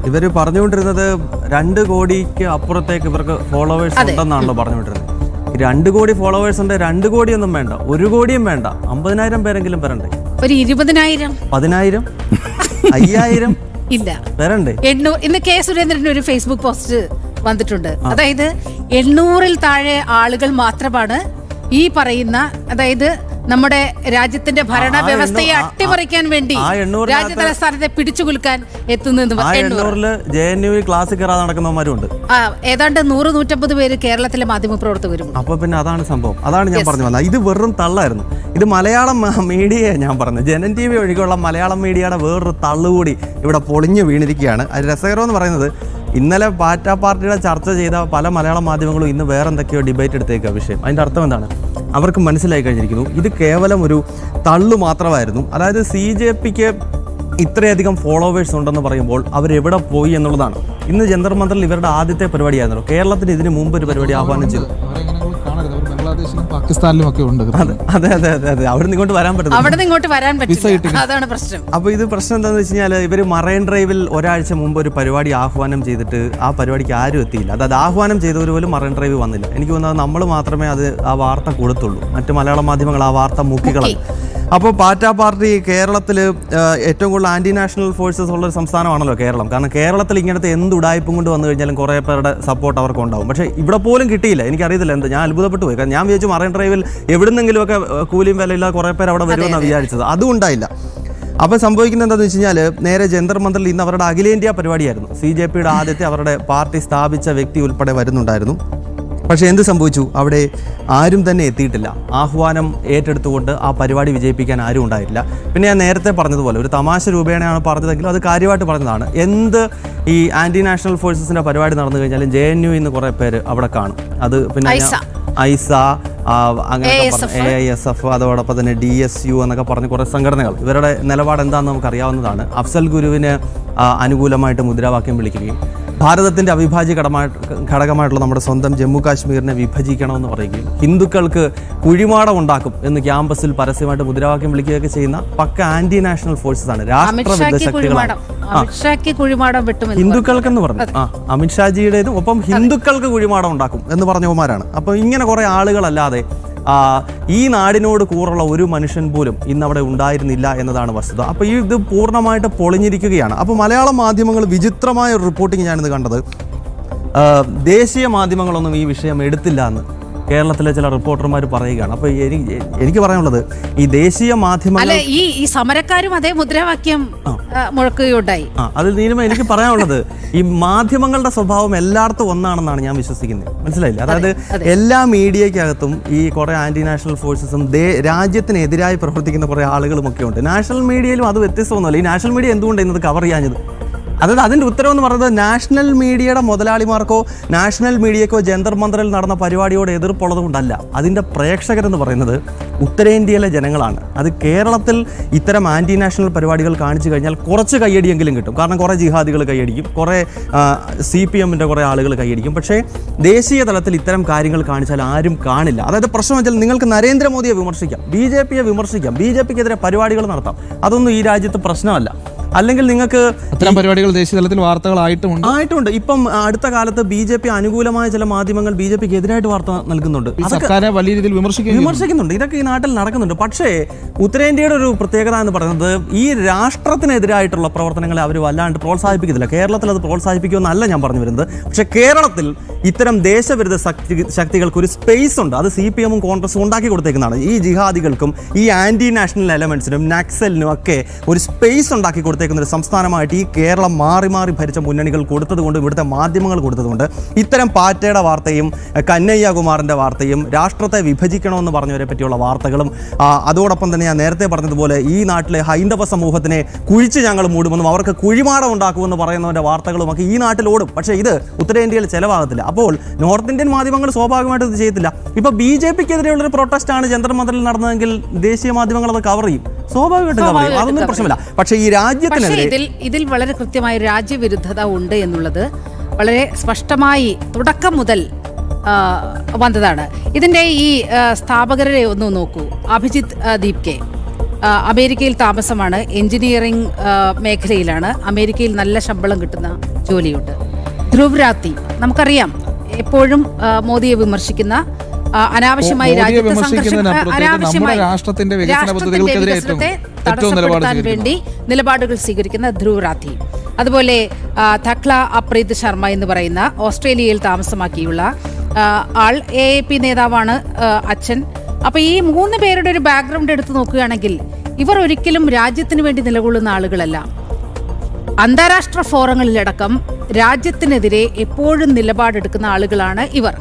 ഇവര് പറഞ്ഞുകൊണ്ടിരുന്നത് 2 കോടിക്ക് അപ്പുറത്തേക്ക് ഇവർക്ക് ഫോളോവേഴ്സ് ഉണ്ടെന്നാണല്ലോ പറഞ്ഞുകൊണ്ടിരുന്നത്. 2 കോടി ഫോളോവേഴ്സ് ഉണ്ട്. 2 കോടിയൊന്നും വേണ്ട, 1 കോടിയും വേണ്ട, 50,000 പേരെങ്കിലും വരണ്ടേ? ഒരു 20,000 10,000 5,000 ഇല്ല വരണ്ടേ? ഇന്ന് കെ സുരേന്ദ്രന്റെ ഒരു ഫേസ്ബുക്ക് പോസ്റ്റ് വന്നിട്ടുണ്ട്. അതായത് 800-ൽ താഴെ ആളുകൾ മാത്രമാണ് ഈ പറയുന്ന, അതായത് നമ്മുടെ രാജ്യത്തിന്റെ ഭരണ വ്യവസ്ഥയെ അട്ടിമറിക്കാൻ വേണ്ടി രാജ്യ തലസ്ഥാനത്തെ പിടിച്ചുകുലുക്കാൻ എത്തുന്നത്. ക്ലാസ് കയറാതെ നടക്കുന്നവരുണ്ട്. ഏതാണ്ട് 100-150 പേര് കേരളത്തിലെ മാധ്യമപ്രവർത്തകരും. അപ്പൊ പിന്നെ അതാണ് സംഭവം. അതാണ് ഞാൻ പറഞ്ഞു വന്നത്. ഇത് വെറും തള്ളായിരുന്നു. ഇത് മലയാളം മീഡിയയെ ഞാൻ പറഞ്ഞു, ജനൻ TV ഒഴികെയുള്ള മലയാളം മീഡിയയുടെ വേറൊരു തള്ളുകൂടി ഇവിടെ പൊളിഞ്ഞു വീണിരിക്കുകയാണ്. അത് രസകരമെന്ന് പറയുന്നത്, ഇന്നലെ പാറ്റ പാർട്ടിയുടെ ചർച്ച ചെയ്ത പല മലയാളം മാധ്യമങ്ങളും ഇന്ന് വേറെ എന്തൊക്കെയോ ഡിബേറ്റ് എടുത്തേക്കുക വിഷയം. അതിൻ്റെ അർത്ഥം എന്താണ്? അവർക്ക് മനസ്സിലായി കഴിഞ്ഞിരിക്കുന്നു ഇത് കേവലം ഒരു തള്ളു മാത്രമായിരുന്നു. അതായത് CJPക്ക് ഇത്രയധികം ഫോളോവേഴ്സ് ഉണ്ടെന്ന് പറയുമ്പോൾ അവരെവിടെ പോയി എന്നുള്ളതാണ്. ഇന്ന് ജന്തർ മന്ദറിൽ ഇവരുടെ ആദ്യത്തെ പരിപാടിയായിരുന്നു. കേരളത്തിന് ഇതിന് മുമ്പ് ഒരു പരിപാടി ആഹ്വാനം ചെയ്തു. പാകിസ്ഥാനിലും ഒക്കെ ഉണ്ട്. അതെ അതെ അതെ അതെ, അവിടെ നിന്ന് ഇങ്ങോട്ട് വരാൻ പറ്റില്ല. അതാണ് പ്രശ്നം. അപ്പോൾ ഇത് പ്രശ്നം എന്താണെന്ന് വെച്ച് കഴിഞ്ഞാൽ, ഇവർ മറൈൻ ഡ്രൈവിൽ ഒരാഴ്ച മുമ്പ് ഒരു പരിപാടി ആഹ്വാനം ചെയ്തിട്ട് ആ പരിപാടിക്ക് ആരും എത്തിയില്ല. അതായത് ആഹ്വാനം ചെയ്തവർ പോലും മറൈൻ ഡ്രൈവ് വന്നില്ല. എനിക്ക് തോന്നുന്നത് നമ്മൾ മാത്രമേ ആ വാർത്ത കൊടുത്തുള്ളൂ. മറ്റു മലയാള മാധ്യമങ്ങൾ ആ വാർത്ത മുക്കിക്കളഞ്ഞു. അപ്പോൾ പാറ്റ പാർട്ടി കേരളത്തിൽ ഏറ്റവും കൂടുതൽ ആൻറ്റി നാഷണൽ ഫോഴ്സസ് ഉള്ളൊരു സംസ്ഥാനമാണല്ലോ കേരളം. കാരണം കേരളത്തിൽ ഇങ്ങനത്തെ എന്ത് ഉടായ്പും കൊണ്ട് വന്നു കഴിഞ്ഞാലും കുറേ പേരുടെ സപ്പോർട്ട് അവർക്ക് ഉണ്ടാവും. പക്ഷേ ഇവിടെ പോലും കിട്ടിയില്ല. എനിക്കറിയത്തില്ല എന്ത്, ഞാൻ അത്ഭുതപ്പെട്ടു പോയി. കാരണം ഞാൻ വിചാരിച്ചു മറൈൻ ഡ്രൈവിൽ എവിടുന്നെങ്കിലുമൊക്കെ കൂലിയും വിലയില്ല കുറേ പേർ അവിടെ വരുമെന്നാണ് വിചാരിച്ചത്. അതും ഉണ്ടായില്ല. അപ്പോൾ സംഭവിക്കുന്നത് എന്താണെന്ന് വെച്ച് കഴിഞ്ഞാൽ, നേരെ ജന്തർ മന്ദറിൽ ഇന്ന് അവരുടെ അഖിലേന്ത്യാ പരിപാടിയായിരുന്നു. CJPയുടെ ആദ്യത്തെ അവരുടെ പാർട്ടി സ്ഥാപിച്ച വ്യക്തി ഉൾപ്പെടെ വരുന്നുണ്ടായിരുന്നു. പക്ഷേ എന്ത് സംഭവിച്ചു? അവിടെ ആരും തന്നെ എത്തിയിട്ടില്ല. ആഹ്വാനം ഏറ്റെടുത്തുകൊണ്ട് ആ പരിപാടി വിജയിപ്പിക്കാൻ ആരും ഉണ്ടായിട്ടില്ല. പിന്നെ ഞാൻ നേരത്തെ പറഞ്ഞതുപോലെ ഒരു തമാശ രൂപേണയാണ് പറഞ്ഞതെങ്കിലും അത് കാര്യമായിട്ട് പറഞ്ഞതാണ്. എന്ത് ഈ ആൻറ്റി നാഷണൽ ഫോഴ്സസിൻ്റെ പരിപാടി നടന്നു കഴിഞ്ഞാലും JNU ഇന്ന് കുറേ പേര് അവിടെ കാണും. അത് പിന്നെ ഐസ, അങ്ങനെ AISF, അതോടൊപ്പം തന്നെ DSU എന്നൊക്കെ പറഞ്ഞ് കുറേ സംഘടനകൾ. ഇവരുടെ നിലപാട് എന്താണെന്ന് നമുക്കറിയാവുന്നതാണ്. അഫ്സൽ ഗുരുവിന് അനുകൂലമായിട്ട് മുദ്രാവാക്യം വിളിക്കുകയും ഭാരതത്തിൻ്റെ അവിഭാജ്യ ഘടകമായിട്ടുള്ള നമ്മുടെ സ്വന്തം ജമ്മു കാശ്മീരിനെ വിഭജിക്കണമെന്ന് പറയുകയും ഹിന്ദുക്കൾക്ക് കുഴിമാടം ഉണ്ടാക്കും എന്ന് ക്യാമ്പസിൽ പരസ്യമായിട്ട് മുദ്രാവാക്യം വിളിക്കുകയൊക്കെ ചെയ്യുന്ന പക്ക ആന്റി നാഷണൽ ഫോഴ്സസ് ആണ്, രാഷ്ട്രവിരുദ്ധ ശക്തികളാണ്. ഹിന്ദുക്കൾക്കെന്ന് പറഞ്ഞു അമിത്ഷാജിയുടേതും ഒപ്പം ഹിന്ദുക്കൾക്ക് കുഴിമാടം ഉണ്ടാക്കും എന്ന് പറഞ്ഞവന്മാരാണ്. അപ്പോൾ ഇങ്ങനെ കുറേ ആളുകളല്ലാതെ ഈ നാടിനോട് കൂറുള്ള ഒരു മനുഷ്യൻ പോലും ഇന്നവിടെ ഉണ്ടായിരുന്നില്ല എന്നതാണ് വസ്തുത. അപ്പോൾ ഇത് പൂർണ്ണമായിട്ട് പൊളിഞ്ഞിരിക്കുകയാണ്. അപ്പോൾ മലയാള മാധ്യമങ്ങൾ വിചിത്രമായ ഒരു റിപ്പോർട്ടിങ് ഞാനിന്ന് കണ്ടത്, ദേശീയ മാധ്യമങ്ങളൊന്നും ഈ വിഷയം എടുത്തില്ല എന്ന് കേരളത്തിലെ ചില റിപ്പോർട്ടർമാർ പറയുകയാണ്. അപ്പോൾ എനിക്ക് പറയാനുള്ളത്, ഈ ദേശീയ മാധ്യമങ്ങൾ ഈ സമരക്കാരും അതേ മുദ്രാവാക്യം മുഴക്കുകയുണ്ടായി. അതിൽ നീനുമ എനിക്ക് പറയാനുള്ളത്, ഈ മാധ്യമങ്ങളുടെ സ്വഭാവം എല്ലായിടത്തും ഒന്നാണെന്നാണ് ഞാൻ വിശ്വസിക്കുന്നത്. മനസ്സിലായില്ല? അതായത് എല്ലാ മീഡിയക്കകത്തും ഈ കുറേ ആന്റി നാഷണൽ ഫോഴ്സസും രാജ്യത്തിനെതിരായി പ്രവർത്തിക്കുന്ന കുറേ ആളുകളുമൊക്കെ ഉണ്ട്. നാഷണൽ മീഡിയയിലും അത് വ്യത്യസ്തമൊന്നുമല്ല. ഈ നാഷണൽ മീഡിയ എന്തുകൊണ്ട് ഇന്നത് കവർ ചെയ്യാഞ്ഞത്? അതായത് അതിൻ്റെ ഉത്തരവെന്ന് പറയുന്നത്, നാഷണൽ മീഡിയയുടെ മുതലാളിമാർക്കോ നാഷണൽ മീഡിയക്കോ ജന്തർ മന്ദറിൽ നടന്ന പരിപാടിയോട് എതിർപ്പുള്ളത് കൊണ്ടല്ല. അതിൻ്റെ പ്രേക്ഷകരെന്ന് പറയുന്നത് ഉത്തരേന്ത്യയിലെ ജനങ്ങളാണ്. അത് കേരളത്തിൽ ഇത്തരം ആൻറ്റി നാഷണൽ പരിപാടികൾ കാണിച്ചു കഴിഞ്ഞാൽ കുറച്ച് കയ്യടിയെങ്കിലും കിട്ടും. കാരണം കുറേ ജിഹാദികൾ കയ്യടിക്കും, കുറേ CPMൻ്റെ കുറേ ആളുകൾ കയ്യടിക്കും. പക്ഷേ ദേശീയ തലത്തിൽ ഇത്തരം കാര്യങ്ങൾ കാണിച്ചാൽ ആരും കാണില്ല. അതായത് പ്രശ്നം വെച്ചാൽ, നിങ്ങൾക്ക് നരേന്ദ്രമോദിയെ വിമർശിക്കാം, BJPയെ വിമർശിക്കാം, BJPക്കെതിരെ പരിപാടികൾ നടത്താം. അതൊന്നും ഈ രാജ്യത്ത് പ്രശ്നമല്ല. അല്ലെങ്കിൽ നിങ്ങൾക്ക് അത്തരം പരിപാടികൾ ദേശീയ തലത്തിൽ വാർത്തകളായിട്ടുണ്ട്. ഇപ്പം അടുത്ത കാലത്ത് BJP അനുകൂലമായ ചില മാധ്യമങ്ങൾ BJPക്ക് എതിരായിട്ട് വാർത്ത നൽകുന്നുണ്ട്, സർക്കാരെ വലിയ രീതിയിൽ വിമർശിക്കുന്നുണ്ട്. ഇതൊക്കെ ഈ നാട്ടിൽ നടക്കുന്നുണ്ട്. പക്ഷേ ഉത്തരേന്ത്യയുടെ ഒരു പ്രത്യേകത എന്ന് പറയുന്നത്, ഈ രാഷ്ട്രത്തിനെതിരായിട്ടുള്ള പ്രവർത്തനങ്ങളെ അവർ വല്ലാണ്ട് പ്രോത്സാഹിപ്പിക്കുന്നില്ല. കേരളത്തിൽ അത് പ്രോത്സാഹിപ്പിക്കുമെന്നല്ല ഞാൻ പറഞ്ഞു വരുന്നത്. പക്ഷേ കേരളത്തിൽ ഇത്തരം ദേശവിരുദ്ധ ശക്തികൾക്ക് ഒരു സ്പേസ് ഉണ്ട്. അത് CPMും കോൺഗ്രസും ഉണ്ടാക്കി കൊടുത്തേക്കുന്നതാണ്. ഈ ജിഹാദികൾക്കും ഈ ആന്റി നാഷണൽ എലമെന്റ്സിനും നക്സലിനും ഒക്കെ ഒരു സ്പേസ് ഉണ്ടാക്കി കൊടുത്തേക്കുന്ന ഒരു സംസ്ഥാനമായിട്ട് ഈ കേരളം മാറി മാറി ഭരിച്ച മുന്നണികൾ കൊടുത്തതുകൊണ്ട്, ഇവിടുത്തെ മാധ്യമങ്ങൾ കൊടുത്തതുകൊണ്ട് ഇത്തരം പാറ്റയുടെ വാർത്തയും കന്നയ്യകുമാറിൻ്റെ വാർത്തയും രാഷ്ട്രത്തെ വിഭജിക്കണമെന്ന് പറഞ്ഞവരെ പറ്റിയുള്ള വാർത്തകളും, അതോടൊപ്പം തന്നെ ഞാൻ നേരത്തെ പറഞ്ഞതുപോലെ ഈ നാട്ടിലെ ഹൈന്ദവ സമൂഹത്തിനെ കുഴിച്ച് ഞങ്ങൾ മൂടുമെന്നും അവർക്ക് കുഴിമാടം ഉണ്ടാക്കുമെന്ന് പറയുന്നവൻ്റെ വാർത്തകളും ഒക്കെ ഈ നാട്ടിൽ ഓടും. പക്ഷേ ഇത് ഉത്തരേന്ത്യയിൽ ചിലവാകത്തില്ല. അപ്പോൾ നോർത്ത് ഇന്ത്യൻ മാധ്യമങ്ങൾ സ്വാഭാവികമായിട്ട് ഇത് ചെയ്യത്തില്ല. ഇപ്പോൾ BJPക്കെതിരെയുള്ളൊരു പ്രൊട്ടസ്റ്റാണ് ജന്തർ മന്ദറിൽ നടന്നതെങ്കിൽ ദേശീയ മാധ്യമങ്ങൾ അത് കവർ ചെയ്യും, സ്വാഭാവികമായിട്ടും കവർ ചെയ്യും. അതൊന്നും പ്രശ്നമില്ല. പക്ഷേ ഈ ഇതിൽ വളരെ കൃത്യമായ രാജ്യവിരുദ്ധത ഉണ്ട് എന്നുള്ളത് വളരെ സ്പഷ്ടമായി തുടക്കം മുതൽ വന്നതാണ്. ഇതിന്റെ ഈ സ്ഥാപകരെ ഒന്ന് നോക്കൂ. അഭിജിത്ത് ദീപ്കെ, അമേരിക്കയിൽ താമസമാണ്, എഞ്ചിനീയറിംഗ് മേഖലയിലാണ്, അമേരിക്കയിൽ നല്ല ശമ്പളം കിട്ടുന്ന ജോലിയുണ്ട്. ധ്രുവ് രാത്തി നമുക്കറിയാം, എപ്പോഴും മോദിയെ വിമർശിക്കുന്ന, അനാവശ്യമായി രാജ്യത്തെ അനാവശ്യമായി രാഷ്ട്രത്തിന്റെ വികസനത്തെ തടസ്സപ്പെടുത്താൻ വേണ്ടി നിലപാടുകൾ സ്വീകരിക്കുന്ന ധ്രുവ് രാത്തി. അതുപോലെ തക്ല അപ്രീത് ശർമ്മ എന്ന് പറയുന്ന ഓസ്ട്രേലിയയിൽ താമസമാക്കിയുള്ള ആൾ AAP നേതാവാണ്, അച്ഛൻ. അപ്പൊ ഈ 3 പേരുടെ ഒരു ബാക്ക്ഗ്രൗണ്ട് എടുത്ത് നോക്കുകയാണെങ്കിൽ ഇവർ ഒരിക്കലും രാജ്യത്തിന് വേണ്ടി നിലകൊള്ളുന്ന ആളുകളല്ല. അന്താരാഷ്ട്ര ഫോറങ്ങളിലടക്കം രാജ്യത്തിനെതിരെ എപ്പോഴും നിലപാടെടുക്കുന്ന ആളുകളാണ് ഇവർ.